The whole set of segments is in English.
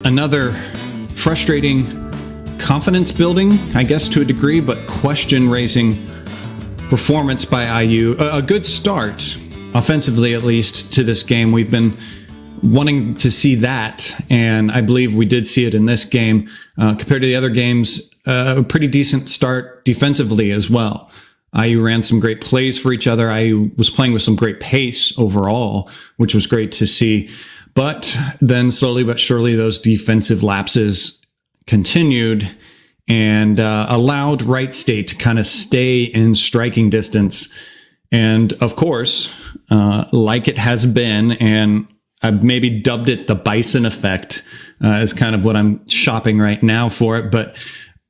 Another frustrating confidence building, I guess to a degree, but question raising performance by IU. A good start, offensively at least, to this game. We've been wanting to see that, and I believe we did see it in this game. Compared to the other games, a pretty decent start defensively as well. IU ran some great plays for each other. IU was playing with some great pace overall, which was great to see. But then slowly but surely, those defensive lapses continued and allowed Wright State to kind of stay in striking distance. And of course, like it has been, and I've maybe dubbed it the Bison effect, is kind of what I'm shopping right now for it. But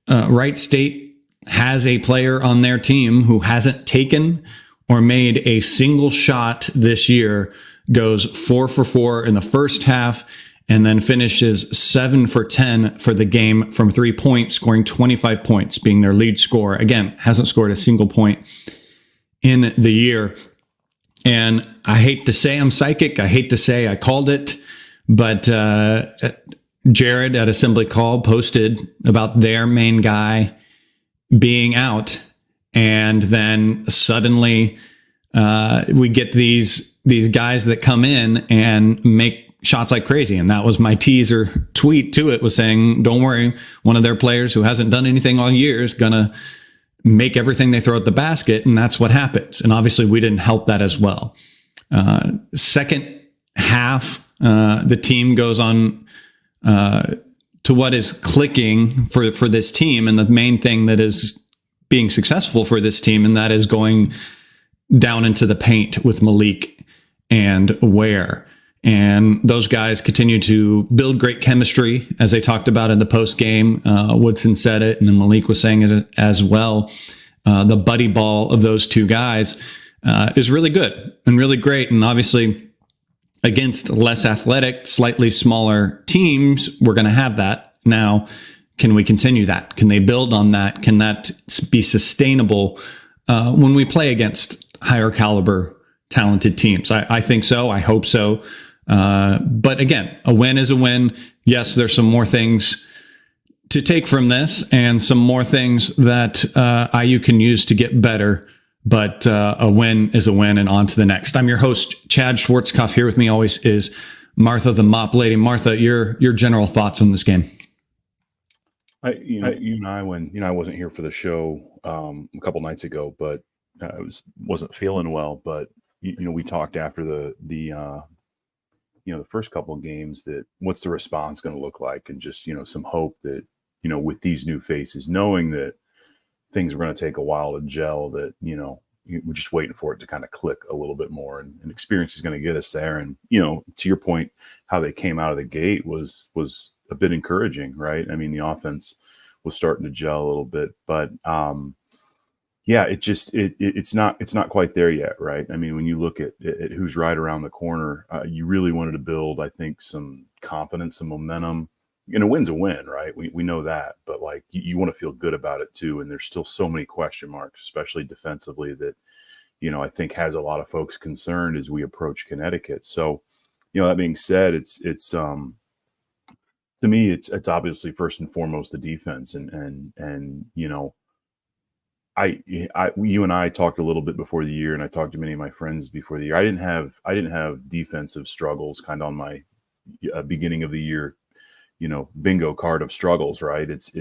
Wright State has a player on their team who hasn't taken or made a single shot this year, goes 4 for 4 in the first half, and then finishes 7 for 10 for the game from 3 points, scoring 25 points, being their lead scorer. Again, hasn't scored a single point in the year. And I hate to say I'm psychic. I hate to say I called it, but Jared at Assembly Call posted about their main guy being out, and then suddenly we get these guys that come in and make shots like crazy. And that was my teaser tweet to it, was saying, don't worry, one of their players who hasn't done anything all year is gonna make everything they throw at the basket, and that's what happens. And obviously we didn't help that as well. Second half, the team goes on to what is clicking for this team, and the main thing that is being successful for this team, and that is going down into the paint with Malik and Ware. And those guys continue to build great chemistry, as they talked about in the post game. Woodson said it, and then Malik was saying it as well. The buddy ball of those two guys is really good and really great. And obviously, against less athletic, slightly smaller teams, we're going to have that. Now, can we continue that? Can they build on that? Can that be sustainable when we play against higher caliber, talented teams? I think so. I hope so. But again, a win is a win. Yes, there's some more things to take from this and some more things that IU can use to get better. But a win is a win, and on to the next. I'm your host, Chad Schwartzkopf. Here with me always is Martha, the mop lady. Martha, your general thoughts on this game. You and I, when I wasn't here for the show a couple nights ago, but I wasn't feeling well. But we talked after the first couple of games, that what's the response going to look like, and just some hope that with these new faces, knowing that things were going to take a while to gel, that we're just waiting for it to kind of click a little bit more, and experience is going to get us there. And to your point, how they came out of the gate was a bit encouraging, right? I mean, the offense was starting to gel a little bit, but it's not quite there yet, right? I mean, when you look at who's right around the corner, you really wanted to build, I think, some confidence, some momentum. A win's a win, right? We know that, but like you want to feel good about it too. And there's still so many question marks, especially defensively, that I think has a lot of folks concerned as we approach Connecticut. So, that being said, it's to me, it's obviously first and foremost the defense, and you and I talked a little bit before the year, and I talked to many of my friends before the year. I didn't have defensive struggles kind of on my beginning of the year, bingo card of struggles, right? It's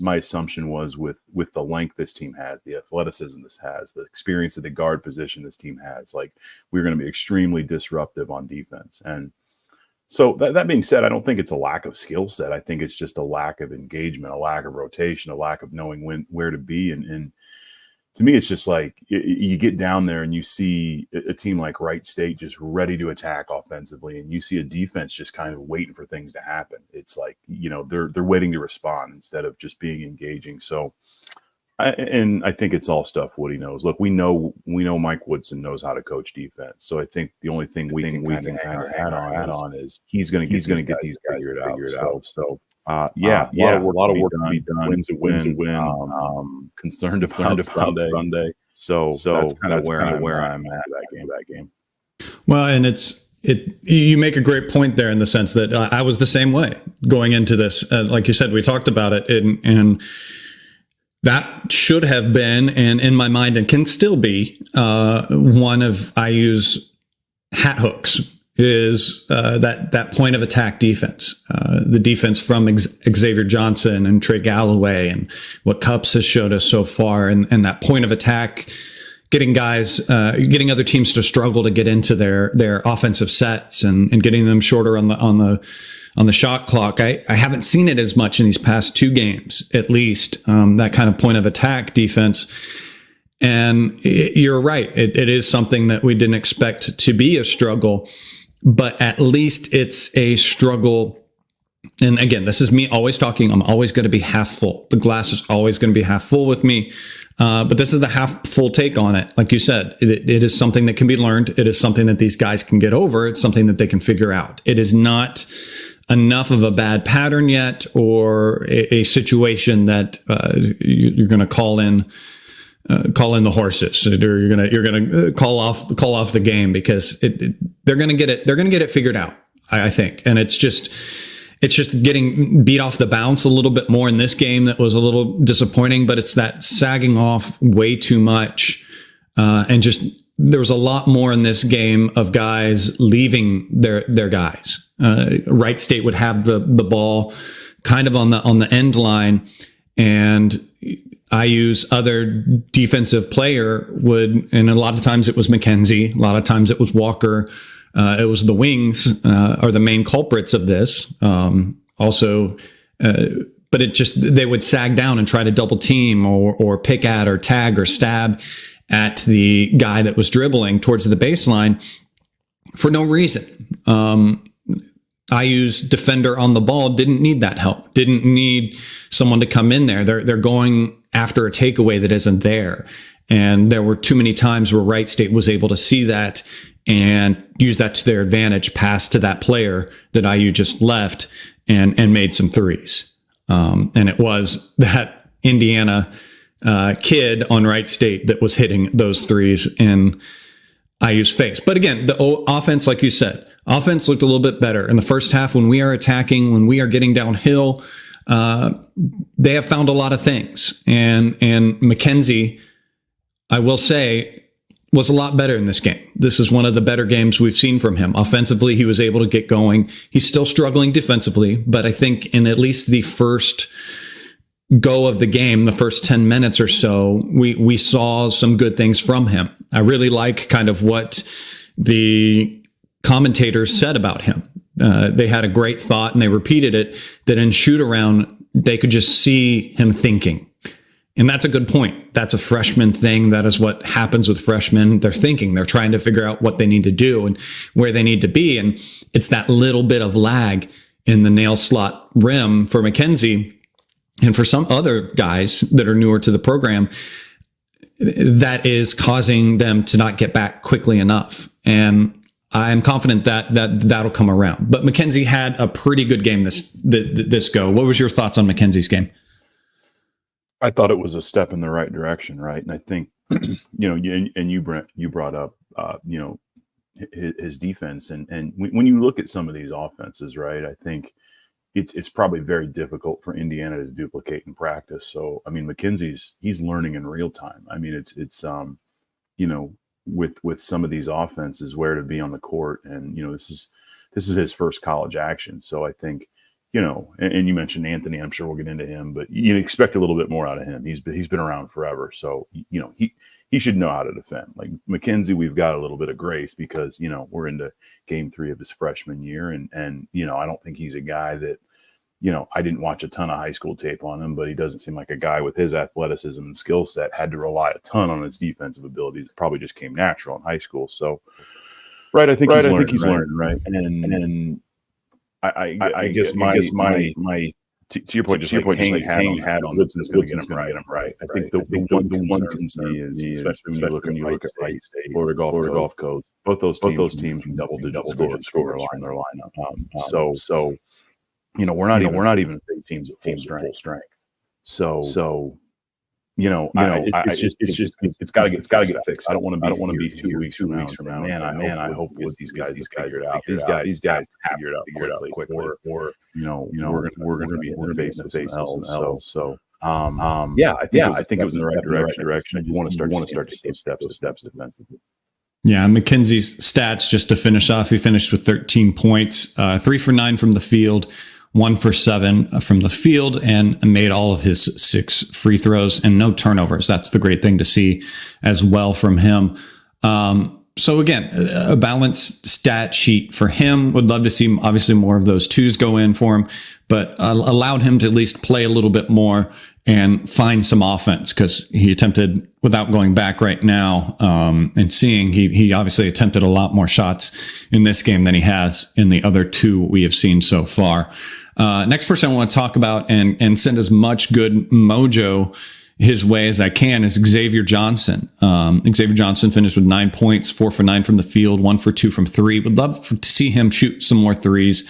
my assumption was with the length this team has, the athleticism this has, the experience of the guard position this team has, like we're going to be extremely disruptive on defense. And so that being said, I don't think it's a lack of skill set. I think it's just a lack of engagement, a lack of rotation, a lack of knowing where to be. And to me, it's just like you get down there and you see a team like Wright State just ready to attack offensively, and you see a defense just kind of waiting for things to happen. It's like, they're waiting to respond instead of just being engaging. So, I think it's all stuff Woody knows. Look, we know Mike Woodson knows how to coach defense. So I think the only thing we can kind of add on is he's going to get these guys figured out. So a lot of work to be done. Win's a win. Concerned about Sunday. So that's kind of where I'm at that game. Well, and it's You make a great point there in the sense that I was the same way going into this. Like you said, we talked about it, and that should have been, and in my mind, and can still be, one of IU's hat hooks is that point of attack defense, the defense from Xavier Johnson and Trey Galloway, and what Cups has showed us so far, and that point of attack, getting getting other teams to struggle to get into their offensive sets and getting them shorter on the shot clock. I haven't seen it as much in these past 2 games, at least, that kind of point of attack defense. And you're right. It is something that we didn't expect to be a struggle, but at least it's a struggle. And again, this is me always talking. I'm always going to be half full. The glass is always going to be half full with me. But this is the half full take on it. Like you said, it is something that can be learned. It is something that these guys can get over. It's something that they can figure out. It is not enough of a bad pattern yet, or a situation that you're going to call in the horses, or you're going to call off the game, because they're going to get it. They're going to get it figured out, I think. And it's just getting beat off the bounce a little bit more in this game. That was a little disappointing, but it's that sagging off way too much. And just, there was a lot more in this game of guys leaving their guys. Wright State would have the ball kind of on the end line, and IU's other defensive player would, and a lot of times it was McKenzie, a lot of times it was Walker. It was the wings are the main culprits of this. Also, but it just, they would sag down and try to double team or pick at or tag or stab at the guy that was dribbling towards the baseline for no reason. IU's defender on the ball didn't need that help, didn't need someone to come in there. They're going after a takeaway that isn't there. And there were too many times where Wright State was able to see that and use that to their advantage, pass to that player that IU just left, and made some threes. And it was that Indiana kid on Wright State that was hitting those threes in IU's face. But again, the offense, like you said, offense looked a little bit better in the first half. When we are attacking, when we are getting downhill, they have found a lot of things. And McKenzie, I will say, was a lot better in this game. This is one of the better games we've seen from him. Offensively, he was able to get going. He's still struggling defensively, but I think in at least the first go of the game, the first 10 minutes or so, we saw some good things from him. I really like kind of what the commentators said about him. They had a great thought, and they repeated it, that in shoot around, they could just see him thinking. And that's a good point. That's a freshman thing. That is what happens with freshmen. They're thinking, they're trying to figure out what they need to do and where they need to be. And it's that little bit of lag in the nail slot rim for McKenzie and for some other guys that are newer to the program that is causing them to not get back quickly enough. And I'm confident that'll come around. But McKenzie had a pretty good game this go. What was your thoughts on McKenzie's game? I thought it was a step in the right direction, right? And I think, you brought up, his defense, and when you look at some of these offenses, right, I think it's probably very difficult for Indiana to duplicate in practice. So, I mean, he's learning in real time. I mean, it's with some of these offenses, where to be on the court, and this is his first college action. So I think, and you mentioned Anthony, I'm sure we'll get into him, but you expect a little bit more out of him. He's been around forever. So, he should know how to defend. Like McKenzie, we've got a little bit of grace because, we're into game 3 of his freshman year. And I don't think he's a guy that, I didn't watch a ton of high school tape on him, but he doesn't seem like a guy with his athleticism and skill set had to rely a ton on his defensive abilities. It probably just came natural in high school. So, right. I think he's learned, right. And I guess my to your point, just hanging hat on Woodson's going to get him right. I think the one concern is, especially when you look at Wright State, Florida Gulf Coast, both those teams can double-digit scorers from their lineup. So we're not even 3 teams at full strength. So It's got to get fixed. I don't want to be 2 weeks from now. Man, I hope these guys figure it out. These guys have figured it out quickly. Or we're gonna be in the face of hell. So I think it was in the right direction. You want to start to see steps defensively. Yeah, McKenzie's stats, just to finish off, he finished with 13 points, 3 for 9 from the field, 1 for 7 from the field, and made all of his 6 free throws and no turnovers. That's the great thing to see as well from him. So again, a balanced stat sheet for him. Would love to see obviously more of those twos go in for him, but allowed him to at least play a little bit more and find some offense, because he attempted, without going back right now and seeing, he obviously attempted a lot more shots in this game than he has in the other 2 we have seen so far. Next person I want to talk about and send as much good mojo his way as I can is Xavier Johnson. Xavier Johnson finished with 9 points, 4 for 9 from the field, 1 for 2 from 3. Would love to see him shoot some more threes.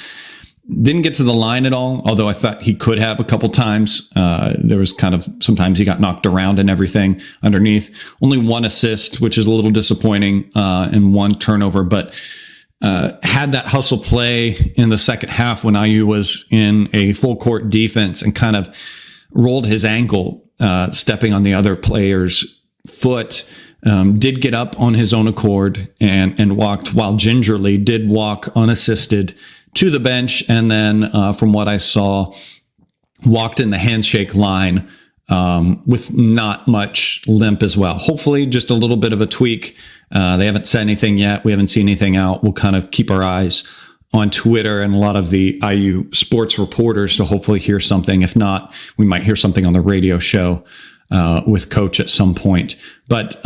Didn't get to the line at all, although I thought he could have a couple times. There was sometimes he got knocked around and everything underneath. Only 1 assist, which is a little disappointing, and 1 turnover, but had that hustle play in the second half when IU was in a full court defense and kind of rolled his ankle, stepping on the other player's foot. Did get up on his own accord and walked, while gingerly did walk unassisted to the bench, and then from what I saw, walked in the handshake line with not much limp as well. Hopefully just a little bit of a tweak. They haven't said anything yet. We haven't seen anything out. We'll kind of keep our eyes on Twitter and a lot of the IU sports reporters to hopefully hear something. If not, we might hear something on the radio show with Coach at some point. But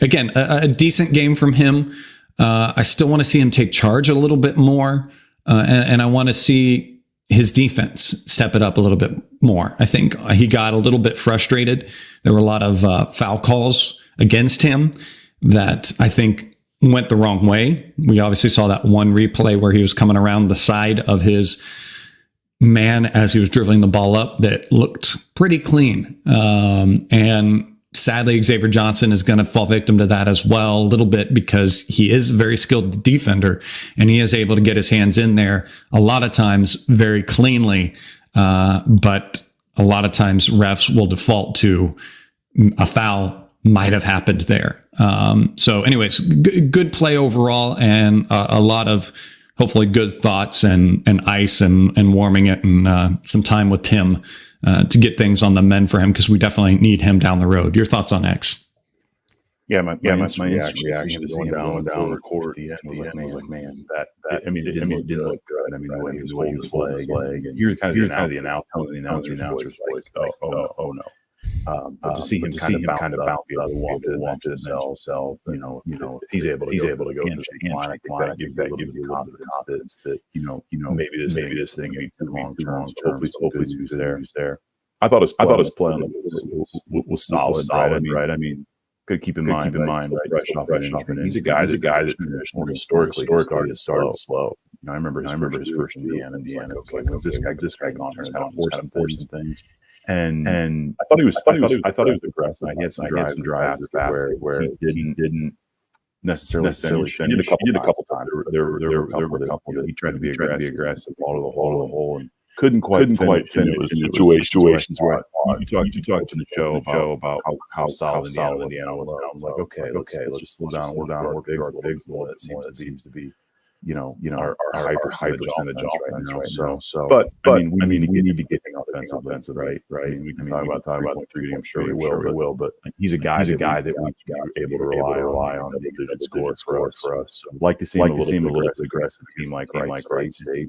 again, a decent game from him. I still want to see him take charge a little bit more. And I want to see his defense step it up a little bit more. I think he got a little bit frustrated. There were a lot of foul calls against him that I think went the wrong way. We obviously saw that one replay where he was coming around the side of his man as he was dribbling the ball up that looked pretty clean. And sadly, Xavier Johnson is going to fall victim to that as well a little bit, because he is a very skilled defender and he is able to get his hands in there a lot of times very cleanly. But a lot of times refs will default to a foul might have happened there. So anyways, good play overall, and a lot of hopefully good thoughts and ice and warming it, and some time with Tim to get things on the mend for him, because we definitely need him down the road. Your thoughts on X? Yeah, my instant reaction to going down the court at the end was like, man, it didn't look good. I mean, the way he was holding his leg, and you're kind of the announcer's like, oh no. But to see him kind of bounce out and walk to himself, if he's able to go to the line, I think that gives you confidence that maybe this thing ain't too long term. Hopefully he's there. I thought his play was solid, right? I mean, good keep in mind, right? Fresh off, and he's a guy that more historically started slow. I remember his first Indiana. This guy gone kind of forcing things. And I thought he was aggressive. He had some drives where he didn't necessarily finish. He did a couple times. There were a couple that he tried to be aggressive, ball to the hole, and couldn't quite finish. Situations where you talked to the show about how solid Indiana was. I was like, okay, let's just slow down, work bigs. That seems to be our high percentage offense right now. But I mean, we need to get offensive, right? I mean, we can talk about 3. I'm sure we will. But he's a guy that we're able to rely on to get score for us. So I'd like to see him a little bit aggressive team like Wright State.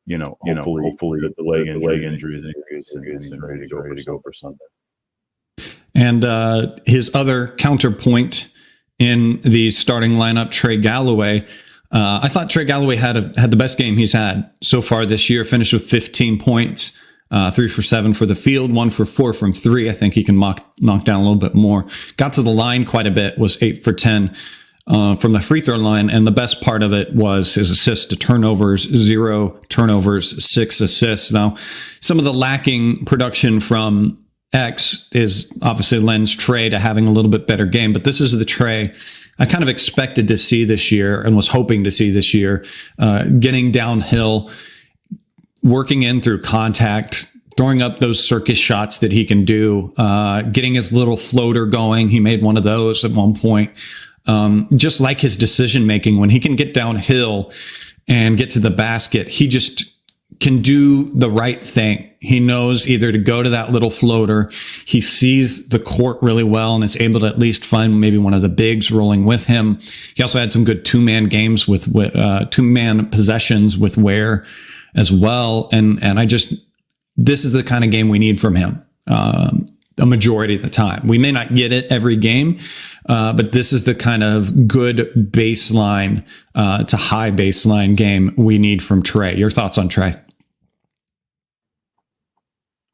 Hopefully the leg injury is increased and he's ready to go for Sunday. And his other counterpoint in the starting lineup, Trey Galloway. I thought Trey Galloway had the best game he's had so far this year. Finished with 15 points, 3 for 7 for the field, 1 for 4 from 3. I think he can knock down a little bit more. Got to the line quite a bit. Was 8 for 10 from the free throw line, and the best part of it was his assists to turnovers. 0 turnovers, 6 assists. Now, some of the lacking production from X is obviously lends Trey to having a little bit better game, but this is the Trey I kind of expected to see this year and was hoping to see this year, getting downhill, working in through contact, throwing up those circus shots that he can do, getting his little floater going. He made one of those at one point. Just like his decision making, when he can get downhill and get to the basket, he just can do the right thing. He knows either to go to that little floater. He sees the court really well and is able to at least find maybe one of the bigs rolling with him. He also had some good two-man games with two-man possessions with Ware as well. And this is the kind of game we need from him. A majority of the time. We may not get it every game, but this is the kind of good baseline to high baseline game we need from Trey. Your thoughts on Trey?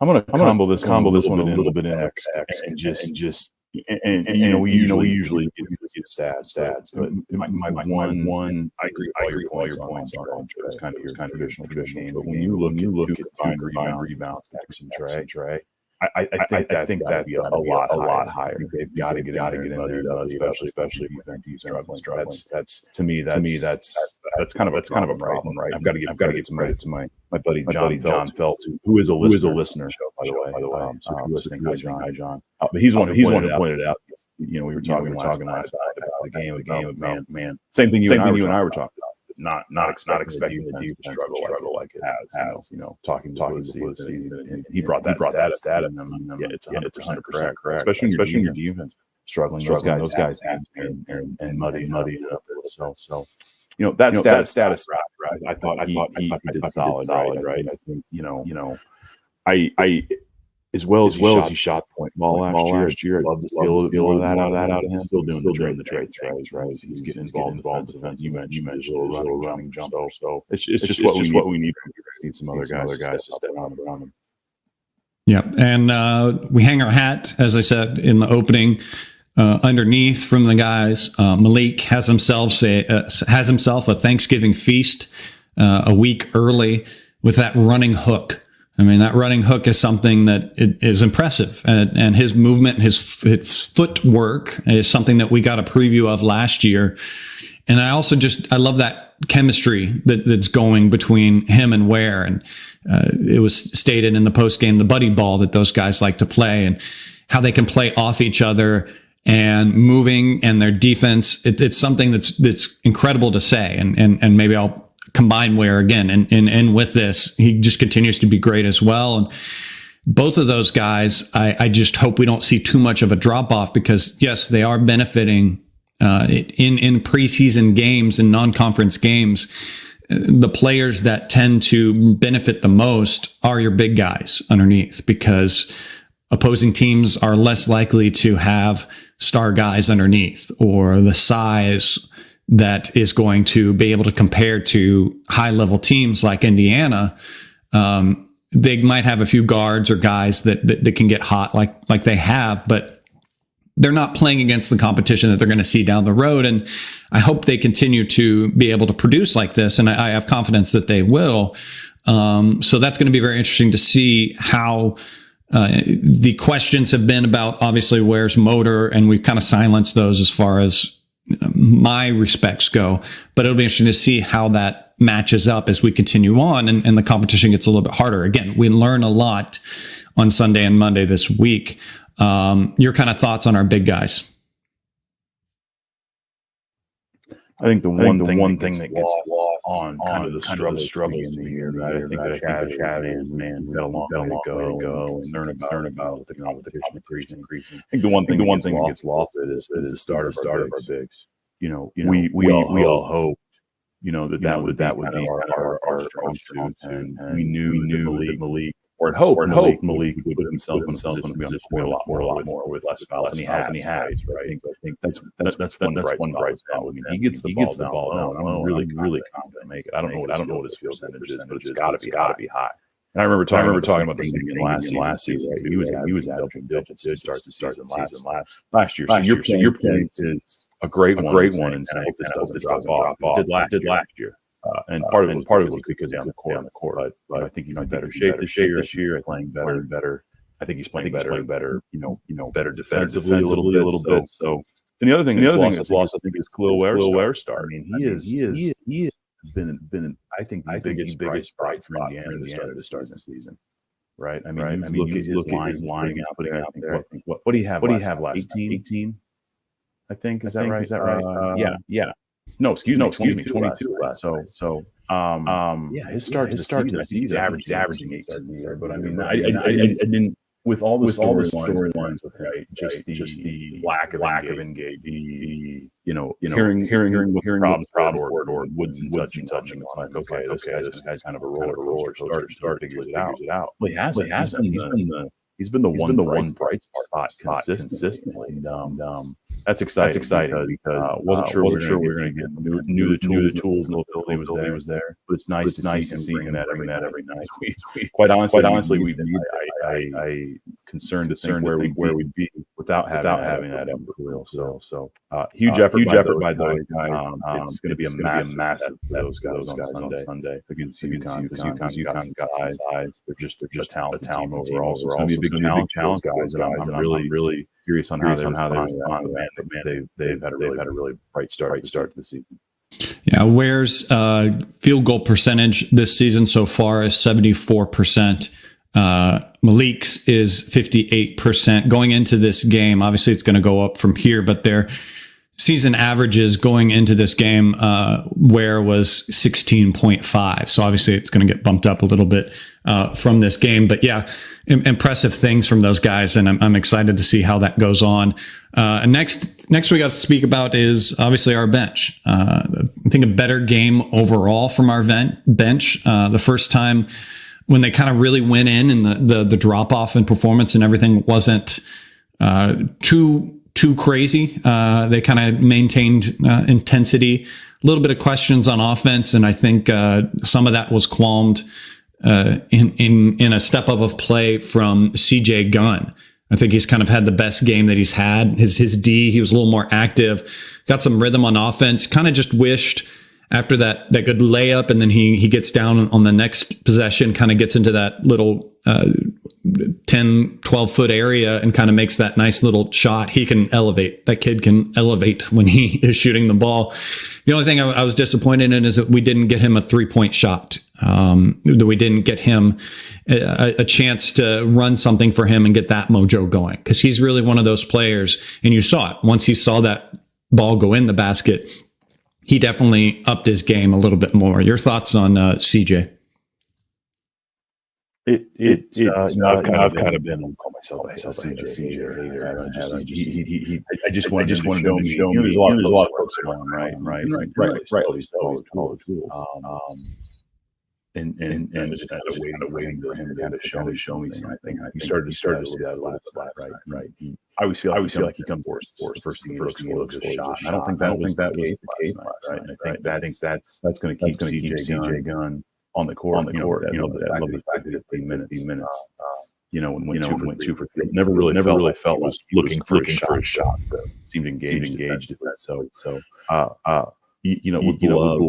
I'm gonna combo this one a little bit in X and just we usually get stats, but my one I agree all your points on Trey. It's kind of traditional game. But when you look at combined rebounds, X and Trey. I think that'd be a lot higher. They've got to get in there, especially if he's struggling. That's to me that's kind of a problem, right? I've got to give some credit to my buddy John Felt, who is a listener. By the way, so if you're listening, hi John. But he's the one who pointed out. We were talking last night about the game, man. Same thing you and I were talking about. Not expecting the D to struggle like it has. Talking to and he brought that stat in them. Yeah, it's 100% correct. Especially in your defense struggling. Those guys and muddy it up. So that status, right? I thought he did solid, right? I think I as well as he shot point ball last year. I'd love to see a little bit of that out of him. Still doing the trade throws, right? He's getting involved in defense. You mentioned a little running jump. So it's just what we need. Need some other guys to step around him. Yeah, and we hang our hat, as I said in the opening, underneath from the guys. Malik has himself a Thanksgiving feast a week early with that running hook. I mean, that running hook is something that is impressive, and his movement, his footwork is something that we got a preview of last year. And I also I love that chemistry that's going between him and Ware. And it was stated in the post game, the buddy ball that those guys like to play and how they can play off each other and moving and their defense. It's something that's incredible to say. And maybe I'll combine Ware again. And with this, he just continues to be great as well. And both of those guys, I just hope we don't see too much of a drop off, because yes, they are benefiting in preseason games and non-conference games. The players that tend to benefit the most are your big guys underneath, because opposing teams are less likely to have star guys underneath or the size that is going to be able to compare to high-level teams like Indiana. They might have a few guards or guys that can get hot like they have, but they're not playing against the competition that they're going to see down the road. And I hope they continue to be able to produce like this, and I have confidence that they will. So that's going to be very interesting to see how the questions have been about, obviously, Ware's motor, and we've kind of silenced those as far as my respects go, but it'll be interesting to see how that matches up as we continue on and the competition gets a little bit harder. Again, we learn a lot on Sunday and Monday this week. Your kind of thoughts on our big guys? I think the one thing that gets lost on kind of the struggle in the year, right? I think the chat is, man, we got a long way to go and learn about the competition increasing. I think the one thing that gets lost is the start of our bigs. We all hope that would be our strong suit, and we knew Malik. Or hope Malik would put himself in a position to be a lot more with less fouls, and he has, right? I think that's one bright spot. He gets the ball down. I'm really confident to make it. I don't know what his field percentage is, but it's got to be high. And I remember talking about the same thing last season. Right? He was averaging digits to start the season last year. So your point is a great one, and I hope this doesn't drop off. It did last year. And part of it was because he's on the court. But I think he's in better shape this year, playing better. I think he's playing better, better defensively a little bit. So, and the other thing that's lost, I think, is Khalil Ware. I mean, he has been I think the biggest bright spot for Indiana to start the season. Right. I mean, you look at his line putting out there. What do you have last? 18? I think. Is that right? Yeah. No, excuse me, 22 last. So, his start to the season, averaging 18. But I mean, I didn't, with all the storylines with right, just the lack of engagement, the hearing what problems or Woods and touching. It's like, okay, this guy's kind of a roller start figures it out. Well, he hasn't. He's been the one bright spot consistently. And that's exciting because wasn't sure we were going to get knew the tools and the ability was there. But it's nice to see him every night. We quite honestly we've I concerned to think where we'd be without having that Khalil. So huge effort by those guys. It's going to be a massive for those guys on Sunday against UConn because UConn's got some size. They're just talented overall. So it's going to be a big challenge, guys. And I'm really curious on how they respond. Man, they've had a really bright start to the season. Yeah, Ware's field goal percentage this season so far is 74%. Malik's is 58%. Going into this game, obviously it's going to go up from here, but their season averages going into this game, Ware was 16.5. So obviously it's going to get bumped up a little bit from this game. But yeah, impressive things from those guys, and I'm excited to see how that goes on. And next we got to speak about is obviously our bench. I think a better game overall from our bench. The first time when they kind of really went in and the drop off in performance and everything wasn't too crazy. They kind of maintained intensity, a little bit of questions on offense, and I think some of that was qualmed in a step up of play from CJ Gunn. I think he's kind of had the best game that he's had. His D, he was a little more active, got some rhythm on offense. Kind of just wished after that good layup, and then he gets down on the next possession, kind of gets into that little 10, 12-foot area and kind of makes that nice little shot. He can elevate. That kid can elevate when he is shooting the ball. The only thing I was disappointed in is that we didn't get him a three-point shot. That we didn't get him a chance to run something for him and get that mojo going, because he's really one of those players, and you saw it. Once he saw that ball go in the basket, he definitely upped his game a little bit more. Your thoughts on CJ? I've kind of been call myself a CJ hater. I just want to show me. There's a lot of folks around, right. And just kind of waiting for him to kind of show me something. He started to see that a lot, right. I always feel like he comes force the first thing he looks for is shot. I don't think that was the case, right? I think that's going to keep CJ Gunn on the court. I love the fact that 15 minutes. When went two for three, never really felt like looking for a shot. Seemed engaged. So with love,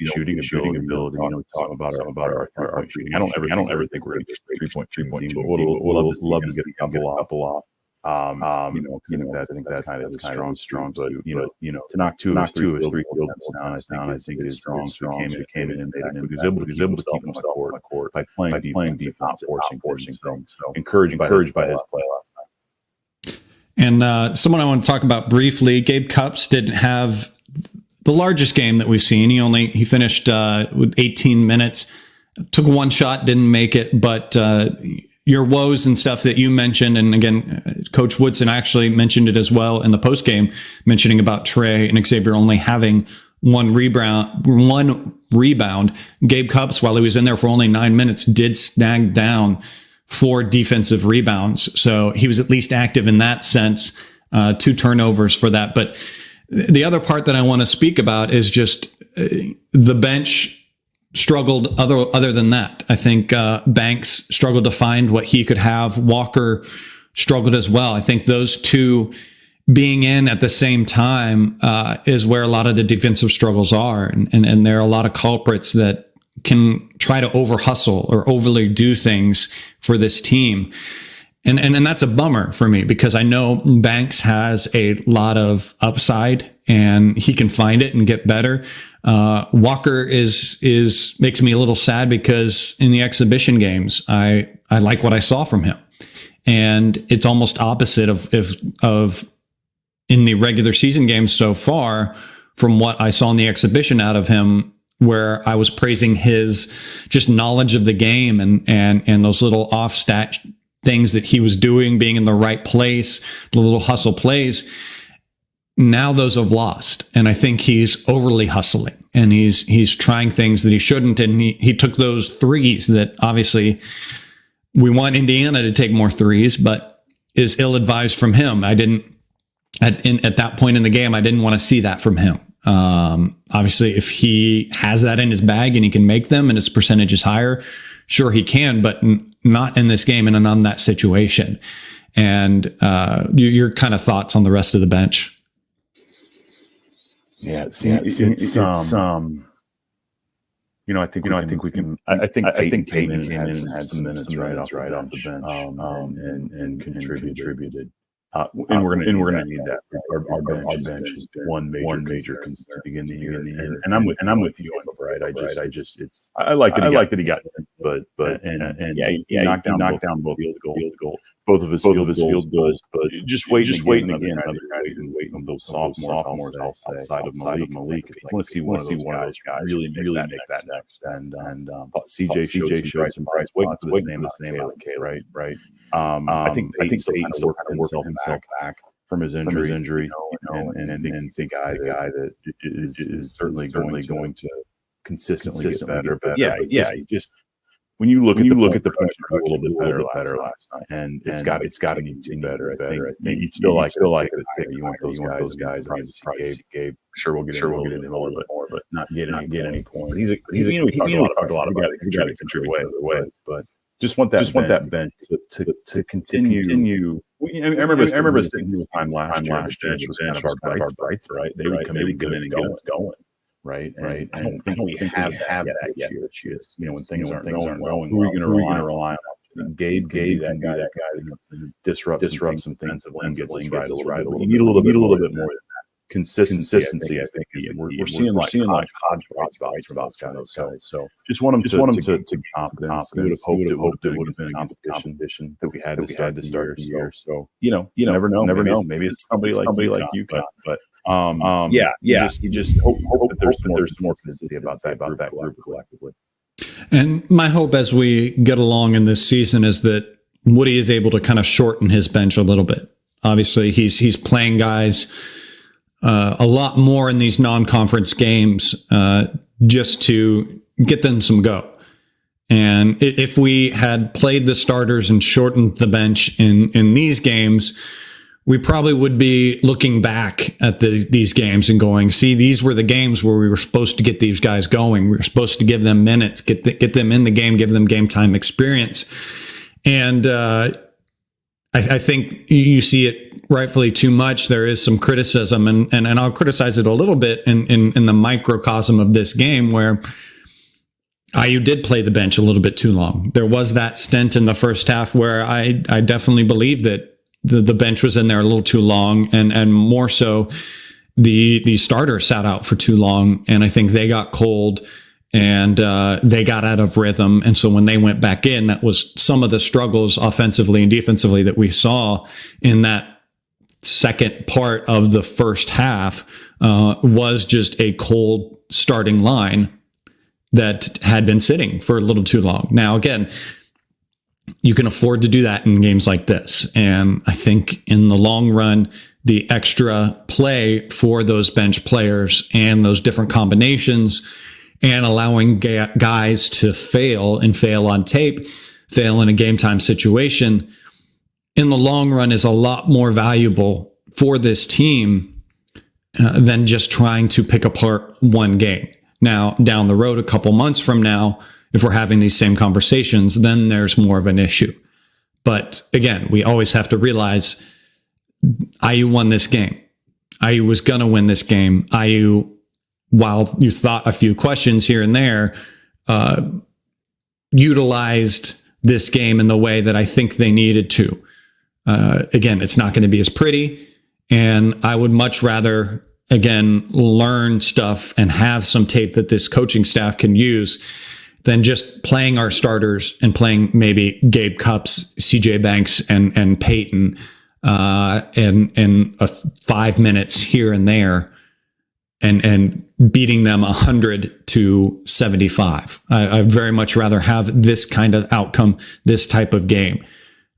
shooting ability. Talk about our shooting. I don't ever think we're going to get 3-point team. We'll love to get a couple off. I think that's kind of strong. But to knock two of his three field goals down, I think is strong. He came in and he was able to keep himself on the court by playing defense, not forcing things. So encouraged by his play last night. And someone I want to talk about briefly, Gabe Cupps didn't have the largest game that we've seen. He finished with 18 minutes, took one shot, didn't make it, but your woes and stuff that you mentioned, and again, Coach Woodson actually mentioned it as well in the post game, mentioning about Trey and Xavier only having one rebound. Gabe Cupps, while he was in there for only 9 minutes, did snag down 4 defensive rebounds. So he was at least active in that sense. 2 turnovers for that. But the other part that I want to speak about is just the bench struggled other than that. I think Banks struggled to find what he could have. Walker struggled as well. I think those two being in at the same time is where a lot of the defensive struggles are. And there are a lot of culprits that can try to over hustle or overly do things for this team. And that's a bummer for me because I know Banks has a lot of upside and he can find it and get better. Walker makes me a little sad because in the exhibition games, I like what I saw from him. And it's almost opposite of in the regular season games so far from what I saw in the exhibition out of him, where I was praising his just knowledge of the game and those little off stat things that he was doing, being in the right place, the little hustle plays. Now those have lost. And I think he's overly hustling and he's trying things that he shouldn't. And he took those threes that obviously we want Indiana to take more threes, but is ill-advised from him. I didn't, at that point in the game, I didn't want to see that from him. Obviously, if he has that in his bag and he can make them and his percentage is higher, sure he can, but not in this game and on that situation. And your kind of thoughts on the rest of the bench? Yeah, it's I think we can. I think Peyton came in and had some minutes right off the bench, and contributed. And we're gonna need that. Our bench has been one major concern to begin the year. And I'm with you, right? I like that he got in, but he knocked down both field goals. Both of his field goals, but just waiting again, waiting on those sophomores outside of Malik. It's like, I want to see one of those guys really make that next. And CJ showed some price, waiting for the name of Caleb, right? I think Peyton still kind of working himself back from his injury, and he's a guy that is certainly going to consistently get better. But just when you look at the punch, a little bit better last night, and it's got to get better. I think you'd still like to take. You want those guys. Gabe. Sure, we'll get into him a little bit more, but not get any point. He's we talked a lot about. He's got to contribute either way, but. Just want that bench to continue. I remember sitting here time last year. The bench was kind of our bright spot, right? They would come in and get us going, right? I don't think we have that yet. It's, when things aren't going, who are you going to rely on? Gabe, that guy that disrupt some defensive lanes, gets us right. You need a little bit more. Consistency, I think, we're seeing like hodgepodge about guys. So just want them to be confident. We would have hoped it would have been against competition that we had to start the year. So you never know. Maybe it's somebody like you, but you just hope that there's more consistency about that group collectively. And my hope as we get along in this season is that Woody is able to kind of shorten his bench a little bit. Obviously, he's playing guys a lot more in these non-conference games just to get them some go. And if we had played the starters and shortened the bench in these games, we probably would be looking back at these games and going, see, these were the games where we were supposed to get these guys going. We were supposed to give them minutes, get them in the game, give them game time experience. And I think you see it rightfully too much. There is some criticism, and I'll criticize it a little bit in the microcosm of this game where IU did play the bench a little bit too long. There was that stint in the first half where I definitely believe that the bench was in there a little too long, and more so the starters sat out for too long, and I think they got cold and they got out of rhythm. And so when they went back in, that was some of the struggles offensively and defensively that we saw in that second part of the first half was just a cold starting line that had been sitting for a little too long. Now, again, you can afford to do that in games like this. And I think in the long run, the extra play for those bench players and those different combinations and allowing guys to fail on tape, fail in a game time situation, in the long run is a lot more valuable for this team than just trying to pick apart one game. Now, down the road, a couple months from now, if we're having these same conversations, then there's more of an issue. But again, we always have to realize IU won this game. IU was going to win this game. IU, while you thought a few questions here and there, utilized this game in the way that I think they needed to. Again, it's not going to be as pretty. And I would much rather, again, learn stuff and have some tape that this coaching staff can use than just playing our starters and playing maybe Gabe Cupps, CJ Banks, and Peyton in 5 minutes here and there, and beating them 100-75. I'd very much rather have this kind of outcome, this type of game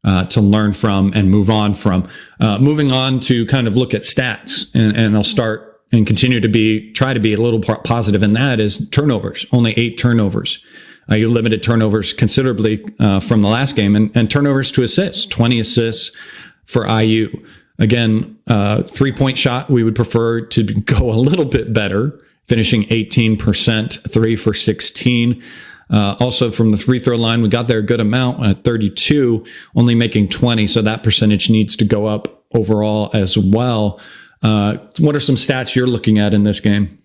to learn from and move on from. Moving on to kind of look at stats, and I'll start and continue to try to be a little positive in that, is turnovers. Only 8 turnovers. You limited turnovers considerably from the last game, and turnovers to assists, 20 assists for IU. Again, 3-point shot, we would prefer to go a little bit better, finishing 18%, 3 for 16. Also from the free throw line, we got there a good amount at 32, only making 20. So that percentage needs to go up overall as well. What are some stats you're looking at in this game?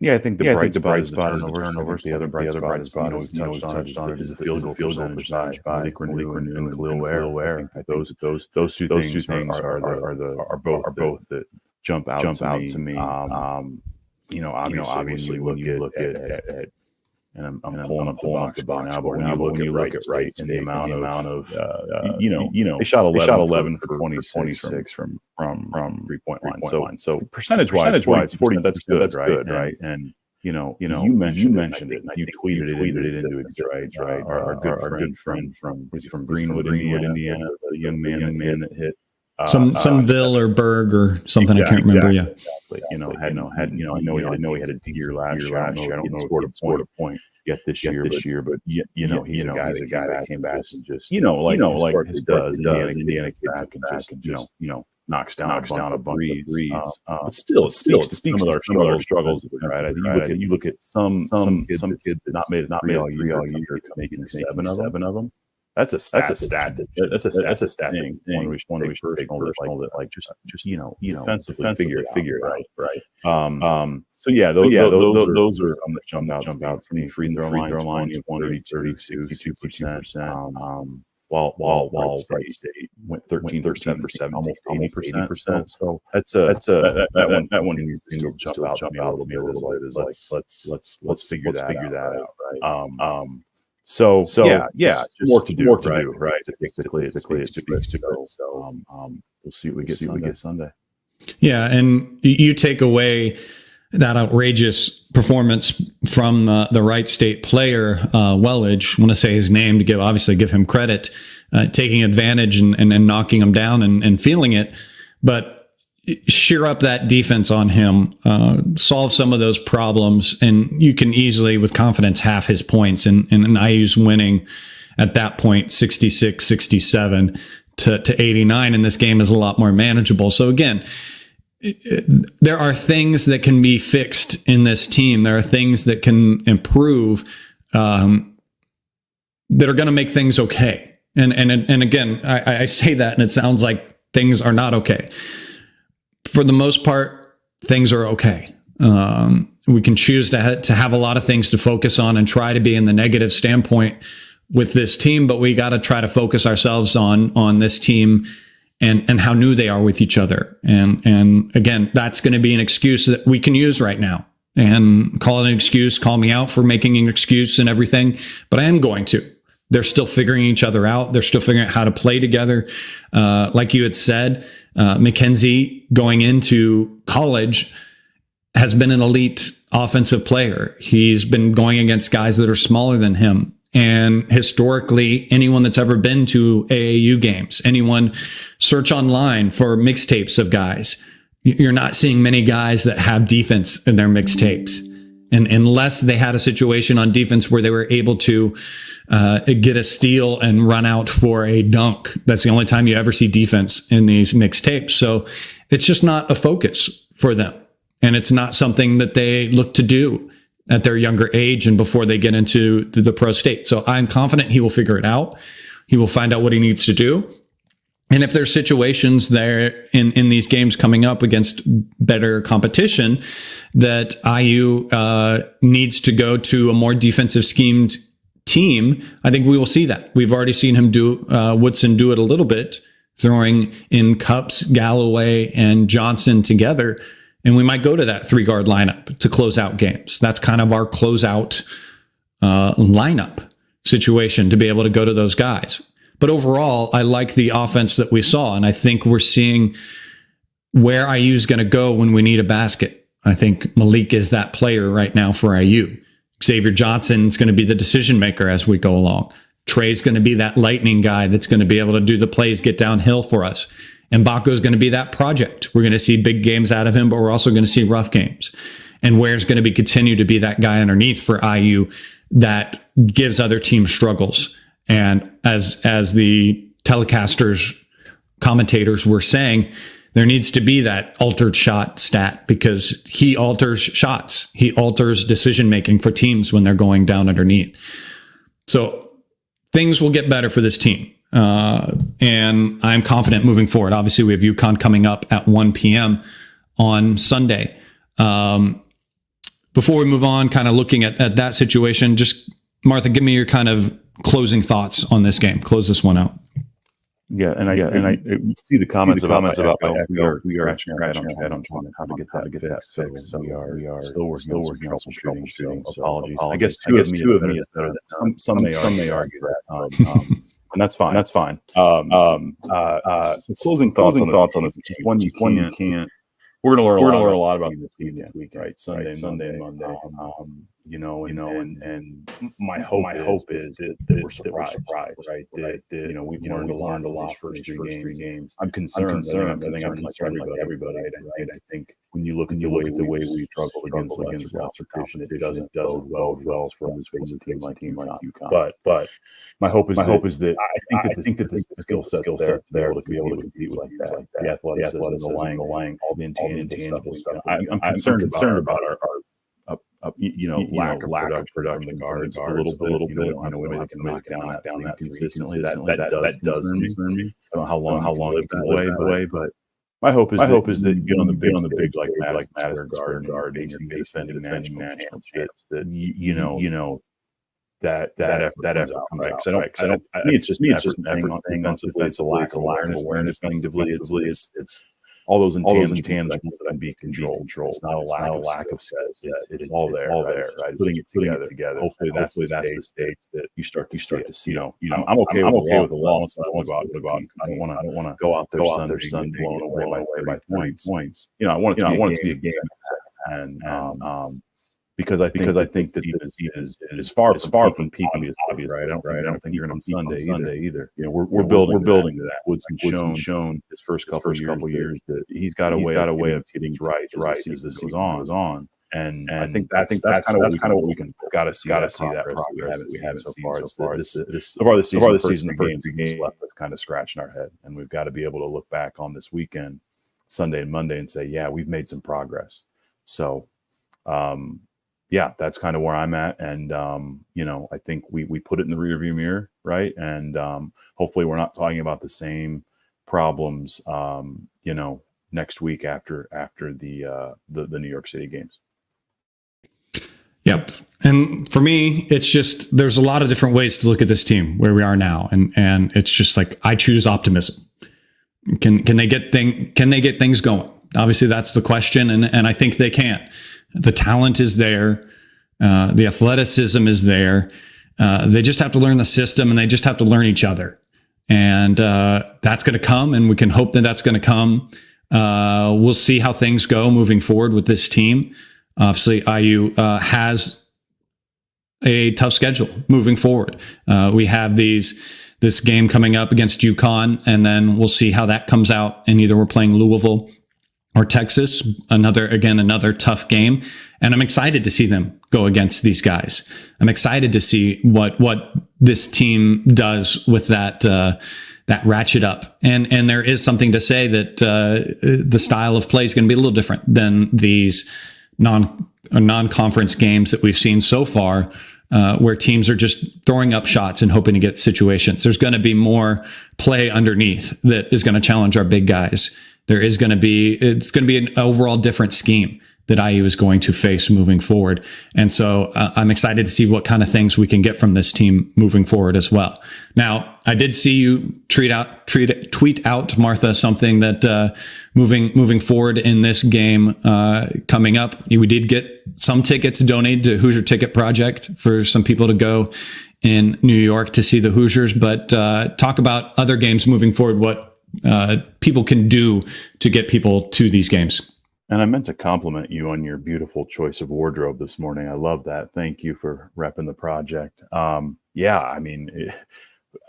Yeah, I think the bright spot is the turnovers. The other bright spot is, we've touched on is the field goal percentage by Malik Renew and Khalil Ware. I think those two things are both that jump out to me. Obviously, when you look at and I'm pulling up the box score now, but when you look at Wright and the amount of they shot 11 for 26 from 3-point line. So percentage-wise, 40, that's good, right? And you mentioned it, and you tweeted it into it, right? Our good friend from Greenwood, Indiana, the young man that hit some Ville or Berg or something. Exactly, I can't remember. Yeah, exactly. I know he had a year last year. I don't know scored a point yet this year, but he's a guy that came back and just like his does. Indiana came back and just knocks down a bunch of threes. But still, it speaks to some of our struggles. Right? You look at some kids that not made all year, making 7 of them. That's a stat. That's a stat thing. One we take personal that like just defensively figure it out, right? So yeah, those are jump out to me. Free throw line is 32%. While Wright State went 13 for 7, almost 80%. So that one needs to jump out to me a little bit. Let's figure that out, right? So yeah, more to do, right? Typically, it speaks to go. So we'll see what we get Sunday. Yeah, and you take away that outrageous performance from the Wright State player, Wellage. I want to say his name to give him credit, taking advantage and knocking him down and feeling it, but sheer up that defense on him, solve some of those problems, and you can easily, with confidence, half his points. And IU's winning at that point 66-67 to 89, and this game is a lot more manageable. So again, there are things that can be fixed in this team. There are things that can improve that are going to make things okay. And again, I say that, and it sounds like things are not okay. For the most part, things are okay. We can choose to have a lot of things to focus on and try to be in the negative standpoint with this team, but we got to try to focus ourselves on this team and how new they are with each other. And again, that's going to be an excuse that we can use right now, and call it an excuse, call me out for making an excuse and everything, but I am going to. They're still figuring each other out. They're still figuring out how to play together. Like you had said, Mackenzie going into college has been an elite offensive player. He's been going against guys that are smaller than him. And historically, anyone that's ever been to AAU games, anyone search online for mixtapes of guys, you're not seeing many guys that have defense in their mixtapes. And unless they had a situation on defense where they were able to get a steal and run out for a dunk, that's the only time you ever see defense in these mixed tapes. So it's just not a focus for them. And it's not something that they look to do at their younger age and before they get into the pro state. So I'm confident he will figure it out. He will find out what he needs to do. And if there's situations there in these games coming up against better competition that IU needs to go to a more defensive schemed team, I think we will see that. We've already seen him do Woodson do it a little bit, throwing in Cupps, Galloway, and Johnson together. And we might go to that 3-guard lineup to close out games. That's kind of our closeout lineup situation, to be able to go to those guys. But overall, I like the offense that we saw. And I think we're seeing where IU is going to go when we need a basket. I think Malik is that player right now for IU. Xavier Johnson is going to be the decision maker as we go along. Trey's going to be that lightning guy that's going to be able to do the plays, get downhill for us. And Baco's going to be that project. We're going to see big games out of him, but we're also going to see rough games. And Ware's going to continue to be that guy underneath for IU that gives other teams struggles. And as the telecasters, commentators were saying, there needs to be that altered shot stat, because he alters shots. He alters decision-making for teams when they're going down underneath. So things will get better for this team. And I'm confident moving forward. Obviously, we have UConn coming up at 1 p.m. on Sunday. Before we move on, kind of looking at that situation, just Martha, give me your kind of closing thoughts on this game. Close this one out. Yeah, and I see the comments about we are scratching our head on how to get that fixed. So we are still working on troubleshooting. So apologies. I guess two of me is better than some may argue that. And that's fine. So closing thoughts on this. One you can't. We're gonna learn a lot about this weekend, right? Sunday and Monday. And my hope is that we're surprised, right? That we've learned a lot of these first three games. I'm concerned. I think I'm concerned like everybody. Right? I think when you look at the way we struggled against roster competition, it doesn't bode well for us facing a team like UConn. But my hope is that I think that the skill set there to be able to compete like that. The athleticism, the laying, all the intangible stuff. I'm concerned about our lack of production from the guards a little bit. Somebody can knock down that consistently. That does concern me. I don't know how long it can away, but my hope is that you get on the big like Madison Square Garden, defending national championships. That that effort comes out. To me, it's just an effort thing. Offensively, it's a lack of awareness. Defensively, it's all those intangibles that can be controlled. It's not a lack of sense. It's all there. Right? Putting it together. Hopefully that's the stage that you start to see. I'm okay with the loss. I don't want to go out there Sunday blown away by points. I want it to be a game, and because I think that is far from peaking as obvious, right? I don't think you're going to on Sunday either. We're building to that. Woodson shown his first couple of years that he's got a way of getting right as this goes on. And I think that's kind of what we can gotta see that progress we haven't so far. This season, the first games left us kind of scratching our head, and we've got to be able to look back on this weekend, Sunday and Monday, and say, yeah, we've made some progress. So. Yeah, that's kind of where I'm at. And, I think we put it in the rearview mirror, right? And hopefully we're not talking about the same problems, next week after the New York City games. Yep. And for me, it's just, there's a lot of different ways to look at this team where we are now. And it's just like, I choose optimism. Can they get things going? Obviously that's the question. And I think they can. The talent is there. The athleticism is there. They just have to learn the system, and they just have to learn each other. And that's going to come, and we can hope that that's going to come. We'll see how things go moving forward with this team. Obviously, IU has a tough schedule moving forward. We have this game coming up against UConn, and then we'll see how that comes out. And either we're playing Louisville or Texas, another tough game. And I'm excited to see them go against these guys. I'm excited to see what this team does with that ratchet up. And there is something to say that the style of play is going to be a little different than these non-conference games that we've seen so far, where teams are just throwing up shots and hoping to get situations. There's going to be more play underneath that is going to challenge our big guys. It's going to be an overall different scheme. that IU is going to face moving forward. And so I'm excited to see what kind of things we can get from this team moving forward as well. Now, I did see you tweet out, Martha, something that moving forward in this game coming up, we did get some tickets donated to Hoosier Ticket Project for some people to go in New York to see the Hoosiers. But talk about other games moving forward, what people can do to get people to these games. And I meant to compliment you on your beautiful choice of wardrobe this morning. I love that. Thank you for repping the project. Yeah, I mean,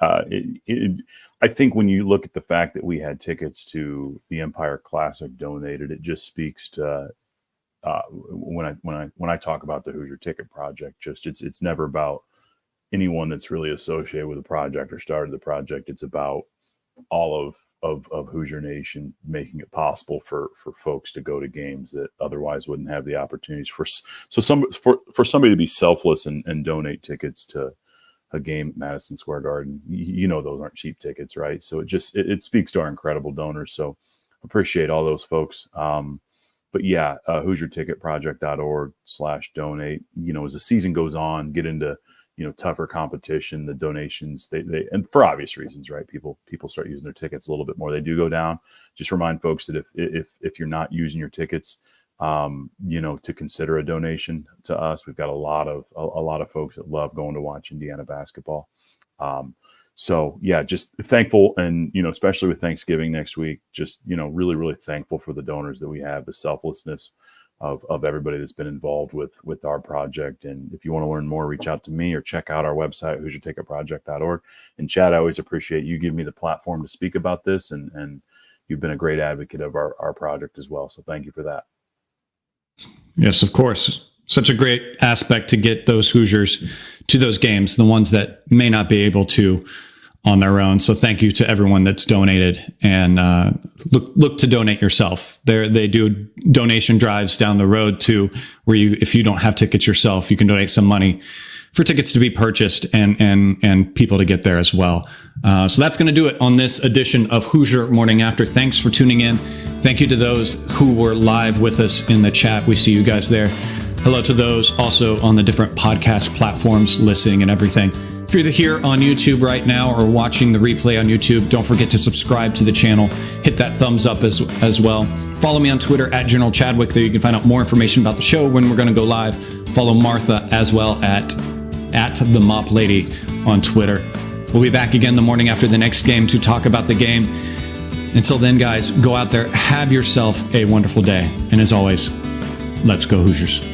I think when you look at the fact that we had tickets to the Empire Classic donated, it just speaks to when I talk about the Hoosier Ticket Project. Just it's never about anyone that's really associated with the project or started the project. It's about all of Hoosier Nation making it possible for folks to go to games that otherwise wouldn't have the opportunities for somebody to be selfless and donate tickets to a game at Madison Square Garden. You know, those aren't cheap tickets, right? So it speaks to our incredible donors. So appreciate all those folks. But yeah, HoosierTicketProject.org/donate. You know, as the season goes on, get into tougher competition, the donations, they and for obvious reasons, right? People start using their tickets a little bit more. They do go down. Just remind folks that if you're not using your tickets, to consider a donation to us. We've got a lot of folks that love going to watch Indiana basketball. So yeah, just thankful, and especially with Thanksgiving next week, just really, really thankful for the donors that we have, the selflessness of everybody that's been involved with our project. And if you want to learn more, reach out to me or check out our website, HoosierTicketProject.org. And Chad, I always appreciate you giving me the platform to speak about this, and you've been a great advocate of our project as well. So thank you for that. Yes, of course. Such a great aspect to get those Hoosiers to those games, the ones that may not be able to on their own. So thank you to everyone that's donated, and look to donate yourself. They do donation drives down the road too, where if you don't have tickets yourself, you can donate some money for tickets to be purchased and people to get there as well. So that's going to do it on this edition of Hoosier Morning After. Thanks for tuning in. Thank you to those who were live with us in the chat. We see you guys there. Hello to those also on the different podcast platforms listening and everything. If you're here on YouTube right now or watching the replay on YouTube, don't forget to subscribe to the channel. Hit that thumbs up as well. Follow me on Twitter at General Chadwick. There you can find out more information about the show when we're going to go live. Follow Martha as well at the Mop Lady on Twitter. We'll be back again the morning after the next game to talk about the game. Until then, guys, go out there, have yourself a wonderful day. And as always, let's go Hoosiers.